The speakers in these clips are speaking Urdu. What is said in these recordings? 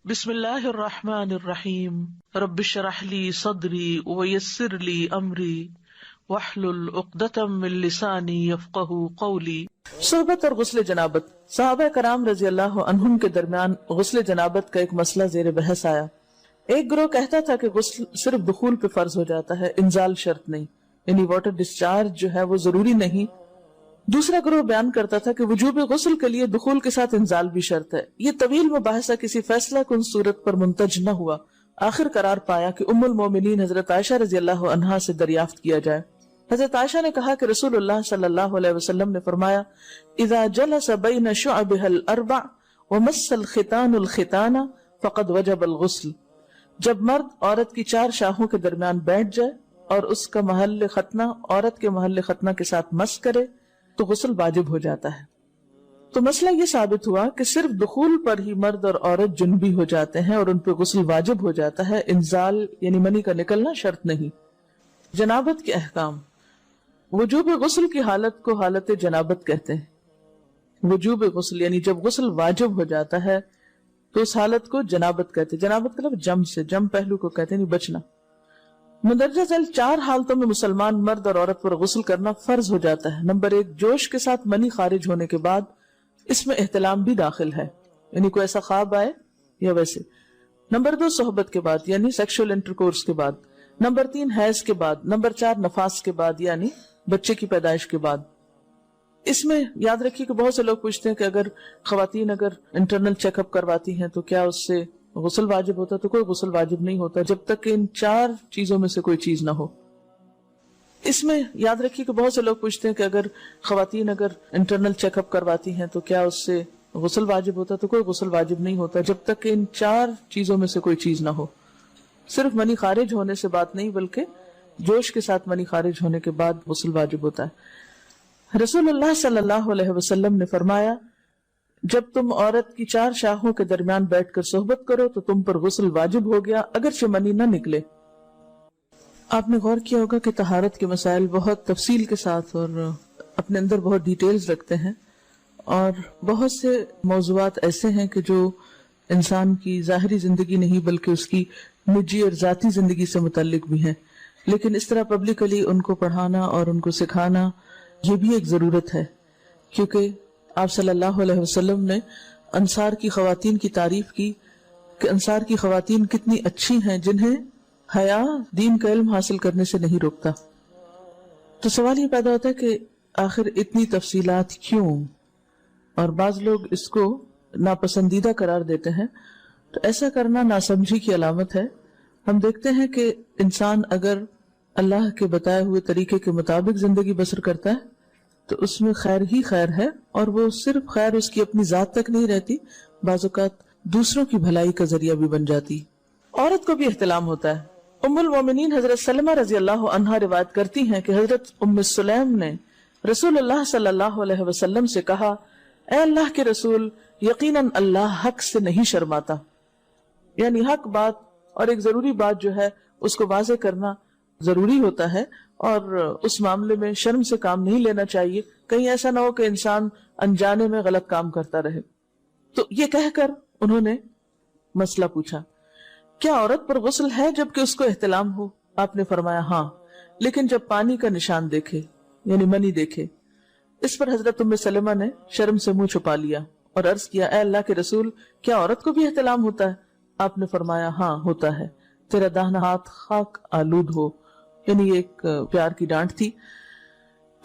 بسم اللہ الرحمن الرحیم رب اشرح لی صدری ویسر لی امری واحلل عقدۃ من لسانی یفقہوا قولی۔ صحبت اور غسل جنابت۔ صحابہ کرام رضی اللہ عنہم کے درمیان غسل جنابت کا ایک مسئلہ زیر بحث آیا۔ ایک گروہ کہتا تھا کہ غسل صرف دخول پہ فرض ہو جاتا ہے، انزال شرط نہیں، یعنی واٹر ڈسچارج جو ہے وہ ضروری نہیں۔ دوسرا گروہ بیان کرتا تھا کہ وجوب غسل کے لیے دخول کے ساتھ انزال بھی شرط ہے۔ یہ طویل مباحثہ کسی فیصلہ کن صورت پر منتج نہ ہوا۔ آخر قرار پایا کہ ام المومنین حضرت عائشہ رضی اللہ عنہا سے دریافت کیا جائے۔ حضرت عائشہ نے کہا کہ رسول اللہ صلی اللہ علیہ وسلم نے فرمایا، اذا جلس بین شعبها الاربع ومس الختان الختان فقد وجب الغسل۔ جب مرد عورت کی چار شاخوں کے درمیان بیٹھ جائے اور اس کا محل ختنہ عورت کے محل ختنہ کے ساتھ مس کرے تو غسل واجب ہو جاتا ہے۔ تو مسئلہ یہ ثابت ہوا کہ صرف دخول پر ہی مرد اور عورت جنبی ہو جاتے ہیں اور ان پہ غسل واجب ہو جاتا ہے، انزال یعنی منی کا نکلنا شرط نہیں۔ جنابت کے احکام۔ وجوب غسل کی حالت کو حالت جنابت کہتے ہیں۔ وجوب غسل یعنی جب غسل واجب ہو جاتا ہے تو اس حالت کو جنابت کہتے ہیں۔ جنابت کا لفظ جم سے، جم پہلو کو کہتے ہیں، نہیں بچنا۔ مندرجہ ذیل چار حالتوں میں مسلمان مرد اور عورت پر غسل کرنا فرض ہو جاتا ہے۔ نمبر 1، جوش کے ساتھ منی خارج ہونے کے بعد، اس میں احتلام بھی داخل ہے، یعنی کوئی ایسا خواب آئے یا ویسے۔ نمبر 2، صحبت کے بعد یعنی سیکشول انٹرکورس کے بعد۔ نمبر 3، حیض کے بعد۔ نمبر 4، نفاس کے بعد یعنی بچے کی پیدائش کے بعد۔ اس میں یاد رکھیے کہ بہت سے لوگ پوچھتے ہیں کہ اگر خواتین انٹرنل چیک اپ کرواتی ہیں تو کیا اس سے غسل واجب ہوتا ہے؟ تو کوئی غسل واجب نہیں ہوتا جب تک کہ ان چار چیزوں میں سے کوئی چیز نہ ہو۔ اس میں یاد رکھیے کہ بہت سے لوگ پوچھتے ہیں کہ اگر خواتین انٹرنل چیک اپ کرواتی ہیں تو کیا اس سے غسل واجب ہوتا ہے؟ تو کوئی غسل واجب نہیں ہوتا جب تک کہ ان چار چیزوں میں سے کوئی چیز نہ ہو۔ صرف منی خارج ہونے سے بات نہیں، بلکہ جوش کے ساتھ منی خارج ہونے کے بعد غسل واجب ہوتا ہے۔ رسول اللہ صلی اللہ علیہ وسلم نے فرمایا، جب تم عورت کی چار شاخوں کے درمیان بیٹھ کر صحبت کرو تو تم پر غسل واجب ہو گیا اگرچہ منی نہ نکلے۔ آپ نے غور کیا ہوگا کہ طہارت کے مسائل بہت تفصیل کے ساتھ اور اپنے اندر بہت ڈیٹیلز رکھتے ہیں، اور بہت سے موضوعات ایسے ہیں کہ جو انسان کی ظاہری زندگی نہیں بلکہ اس کی نجی اور ذاتی زندگی سے متعلق بھی ہیں، لیکن اس طرح پبلکلی ان کو پڑھانا اور ان کو سکھانا یہ بھی ایک ضرورت ہے، کیونکہ آپ صلی اللہ علیہ وسلم نے انصار کی خواتین کی تعریف کی کہ انصار کی خواتین کتنی اچھی ہیں جنہیں حیا دین کا علم حاصل کرنے سے نہیں روکتا۔ تو سوال یہ پیدا ہوتا ہے کہ آخر اتنی تفصیلات کیوں؟ اور بعض لوگ اس کو ناپسندیدہ قرار دیتے ہیں، تو ایسا کرنا ناسمجھی کی علامت ہے۔ ہم دیکھتے ہیں کہ انسان اگر اللہ کے بتائے ہوئے طریقے کے مطابق زندگی بسر کرتا ہے تو اس میں خیر ہی خیر ہے، اور وہ صرف خیر اس کی اپنی ذات تک نہیں رہتی، بعض اوقات دوسروں کی بھلائی کا ذریعہ بھی بن جاتی۔ عورت کو بھی احتلام ہوتا ہے۔ ام المومنین حضرت سلمہ رضی اللہ عنہا روایت کرتی ہیں کہ حضرت ام سلیم نے رسول اللہ صلی اللہ علیہ وسلم سے کہا، اے اللہ کے رسول، یقیناً اللہ حق سے نہیں شرماتا، یعنی حق بات اور ایک ضروری بات جو ہے اس کو واضح کرنا ضروری ہوتا ہے، اور اس معاملے میں شرم سے کام نہیں لینا چاہیے، کہیں ایسا نہ ہو کہ انسان انجانے میں غلط کام کرتا رہے۔ تو یہ کہہ کر انہوں نے مسئلہ پوچھا، کیا عورت پر غسل ہے جبکہ اس کو احتلام ہو؟ آپ نے فرمایا ہاں، لیکن جب پانی کا نشان دیکھے یعنی منی دیکھے۔ اس پر حضرت ام سلمہ نے شرم سے منہ چھپا لیا اور عرض کیا، اے اللہ کے رسول، کیا عورت کو بھی احتلام ہوتا ہے؟ آپ نے فرمایا ہاں ہوتا ہے، تیرا داہنا ہاتھ خاک آلود ہو، یعنی ایک پیار کی ڈانٹ تھی۔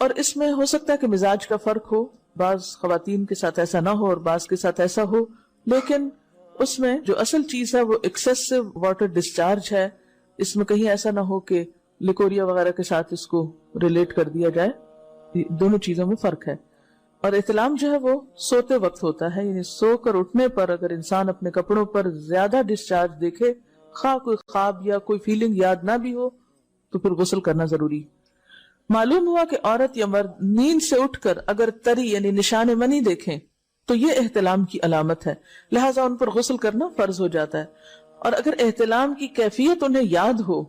اور اس میں ہو سکتا ہے کہ مزاج کا فرق ہو، بعض خواتین کے ساتھ ایسا نہ ہو اور بعض کے ساتھ ایسا ہو، لیکن اس میں جو اصل چیز ہے وہ ایکسیسو واٹر ڈسچارج ہے۔ اس میں کہیں ایسا نہ ہو کہ لیکوریا وغیرہ کے ساتھ اس کو ریلیٹ کر دیا جائے، دونوں چیزوں میں فرق ہے۔ اور احتلام جو ہے وہ سوتے وقت ہوتا ہے، یعنی سو کر اٹھنے پر اگر انسان اپنے کپڑوں پر زیادہ ڈسچارج دیکھے، خواہ کوئی خواب یا کوئی فیلنگ یاد نہ بھی ہو، تو پھر غسل کرنا ضروری۔ معلوم ہوا کہ عورت یا مرد نیند سے اٹھ کر اگر تری یعنی نشان منی دیکھیں تو یہ احتلام کی علامت ہے، لہٰذا ان پر غسل کرنا فرض ہو جاتا ہے۔ اور اگر احتلام کی کیفیت انہیں یاد ہو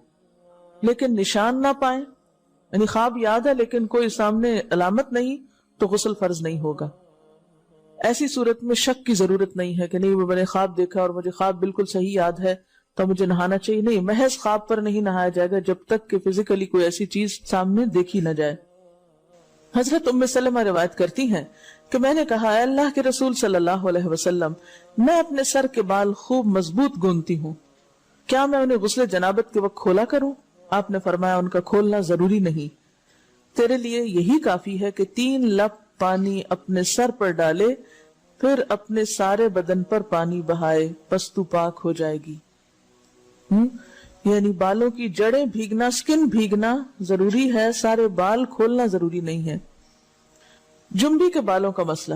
لیکن نشان نہ پائیں، یعنی خواب یاد ہے لیکن کوئی سامنے علامت نہیں، تو غسل فرض نہیں ہوگا۔ ایسی صورت میں شک کی ضرورت نہیں ہے کہ نہیں وہ میں نے خواب دیکھا اور مجھے خواب بالکل صحیح یاد ہے تو مجھے نہانا چاہیے. نہیں، محض خواب پر نہیں نہایا جائے گا جب تک کہ فزیکلی کوئی ایسی چیز سامنے دیکھی نہ جائے. حضرت ام سلمہ روایت کرتی ہیں کہ میں نے کہا اے اللہ کے رسول صلی اللہ علیہ وسلم، میں اپنے سر کے بال خوب مضبوط گوندتی ہوں، کیا میں انہیں غسل جنابت کے وقت کھولا کروں؟ آپ نے فرمایا ان کا کھولنا ضروری نہیں، تیرے لیے یہی کافی ہے کہ 3 لپ پانی اپنے سر پر ڈالے، پھر اپنے سارے بدن پر پانی بہائے، پس تو پاک ہو جائے گی. یعنی بالوں کی جڑیں بھیگنا، سکن بھیگنا ضروری ہے، سارے بال کھولنا ضروری نہیں ہے. جنبی کے بالوں کا مسئلہ.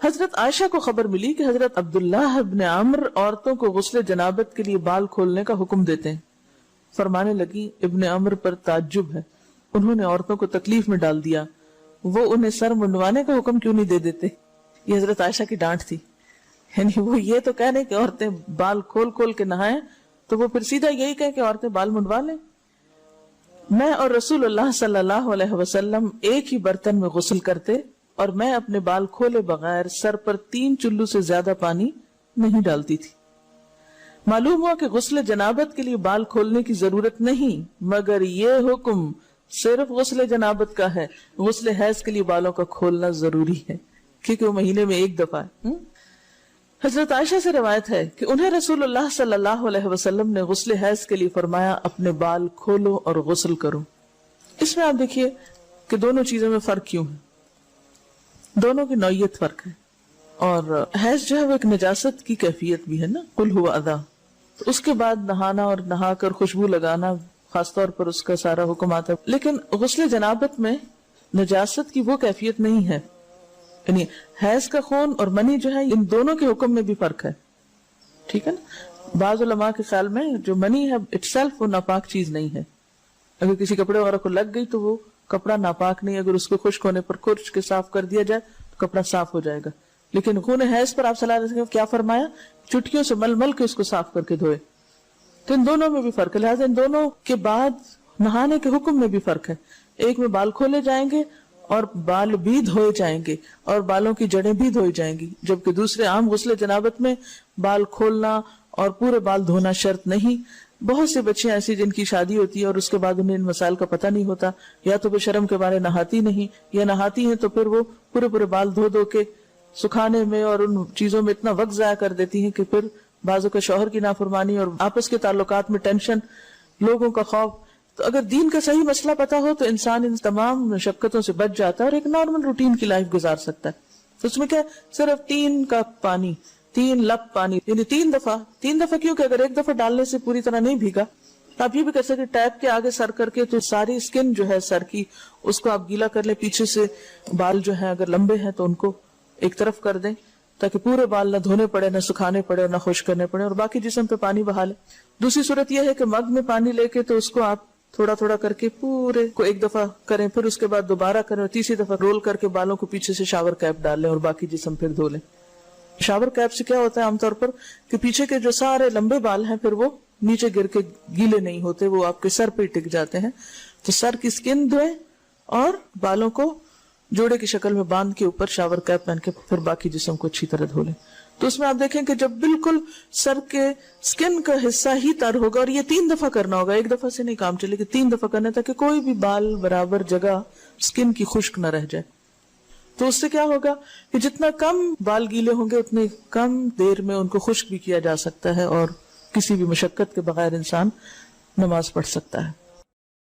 حضرت عائشہ کو خبر ملی کہ حضرت عبداللہ ابن عمرو عورتوں کو غسل جنابت کے لیے بال کھولنے کا حکم دیتے ہیں. فرمانے لگی ابن عمرو پر تعجب ہے، انہوں نے عورتوں کو تکلیف میں ڈال دیا، وہ انہیں سر منڈوانے کا حکم کیوں نہیں دے دیتے؟ یہ حضرت عائشہ کی ڈانٹ تھی. یعنی وہ یہ تو کہہ رہے کہ عورتیں بال کھول کھول کے نہائیں تو وہ پھر سیدھا یہی کہے کہ عورتیں بال منڈوا لیں. میں اور رسول اللہ صلی اللہ علیہ وسلم ایک ہی برتن میں غسل کرتے اور میں اپنے بال کھولے بغیر سر پر 3 چلو سے زیادہ پانی نہیں ڈالتی تھی. معلوم ہوا کہ غسل جنابت کے لیے بال کھولنے کی ضرورت نہیں، مگر یہ حکم صرف غسل جنابت کا ہے. غسل حیض کے لیے بالوں کا کھولنا ضروری ہے کیونکہ وہ مہینے میں ایک دفعہ ہے. حضرت عائشہ سے روایت ہے کہ انہیں رسول اللہ صلی اللہ علیہ وسلم نے غسل حیض کے لیے فرمایا اپنے بال کھولو اور غسل کرو. اس میں آپ دیکھیے کہ دونوں چیزوں میں فرق کیوں ہے، دونوں کی نوعیت فرق ہے. اور حیض جو ہے وہ ایک نجاست کی کیفیت بھی ہے نا، قل ہوا اذی، تو اس کے بعد نہانا اور نہا کر خوشبو لگانا خاص طور پر اس کا سارا حکم آتا ہے. لیکن غسل جنابت میں نجاست کی وہ کیفیت نہیں ہے. یعنی حیض کا خون اور منی جو ہے ان دونوں کے حکم میں بھی فرق ہے. ٹھیک ہے نا. بعض علماء کے خیال میں جو منی ہے اٹ سیلف وہ ناپاک چیز نہیں ہے. اگر کسی کپڑے وغیرہ کو لگ گئی تو وہ کپڑا ناپاک نہیں، اگر اس کو خشک ہونے پر کھرچ کے صاف کر دیا جائے تو کپڑا صاف ہو جائے گا. لیکن خون حیض پر آپ صلی اللہ علیہ وسلم کیا فرمایا؟ چٹکیوں سے مل مل کے اس کو صاف کر کے دھوئے. تو ان دونوں میں بھی فرق ہے. لہٰذا ان دونوں کے بعد نہانے کے حکم میں بھی فرق ہے. ایک میں بال کھولے جائیں گے اور بال بھی دھوئے جائیں گے اور بالوں کی جڑیں بھی دھوئی جائیں گی، جبکہ دوسرے عام غسل جنابت میں بال کھولنا اور پورے بال دھونا شرط نہیں. بہت سے بچے ایسی جن کی شادی ہوتی ہے اور اس کے بعد انہیں ان مسائل کا پتہ نہیں ہوتا، یا تو وہ شرم کے بارے نہاتی نہیں، یا نہاتی ہیں تو پھر وہ پورے بال دھو کے سکھانے میں اور ان چیزوں میں اتنا وقت ضائع کر دیتی ہیں کہ پھر بعضوں کا شوہر کی نافرمانی اور آپس کے تعلقات میں ٹینشن، لوگوں کا خوف. تو اگر دین کا صحیح مسئلہ پتا ہو تو انسان ان تمام مشقتوں سے بچ جاتا ہے اور ایک نارمل روٹین کی لائف گزار سکتا ہے. تو اس میں کیا صرف 3 کپ پانی، 3 لپ پانی، یعنی 3 دفعہ کیوں کہ اگر ایک دفعہ ڈالنے سے پوری طرح نہیں بھیگا تو آپ یہ بھی کر سکتے ٹیپ کے آگے سر کر کے تو ساری اسکن جو ہے سر کی اس کو آپ گیلا کر لیں. پیچھے سے بال جو ہیں اگر لمبے ہیں تو ان کو ایک طرف کر دیں تاکہ پورے بال نہ دھونے پڑے، نہ سکھانے پڑے اور نہ خشک کرنے پڑے، اور باقی جسم پہ پانی بہا لیں. دوسری صورت یہ ہے کہ مگ میں پانی لے کے تو اس کو آپ تھوڑا کر کے پورے کو ایک دفعہ کریں، پھر اس کے بعد دوبارہ کریں اور تیسری دفعہ رول کر کے بالوں کو پیچھے سے شاور کیپ ڈال لیں اور باقی جسم پھر دھو لیں. شاور کیپ سے کیا ہوتا ہے عام طور پر کہ پیچھے کے جو سارے لمبے بال ہیں پھر وہ نیچے گر کے گیلے نہیں ہوتے، وہ آپ کے سر پہ ٹک جاتے ہیں. تو سر کی اسکن دھوئیں اور بالوں کو جوڑے کی شکل میں باندھ کے اوپر شاور کیپ پہن کے پھر باقی جسم کو اچھی طرح دھو لیں. تو اس میں آپ دیکھیں کہ جب بالکل سر کے سکن کا حصہ ہی تر ہوگا، اور یہ 3 دفعہ کرنا ہوگا، ایک دفعہ سے نہیں کام چلے کہ 3 دفعہ کرنا تاکہ کوئی بھی بال برابر جگہ سکن کی خشک نہ رہ جائے. تو اس سے کیا ہوگا کہ جتنا کم بال گیلے ہوں گے اتنے کم دیر میں ان کو خشک بھی کیا جا سکتا ہے اور کسی بھی مشقت کے بغیر انسان نماز پڑھ سکتا ہے.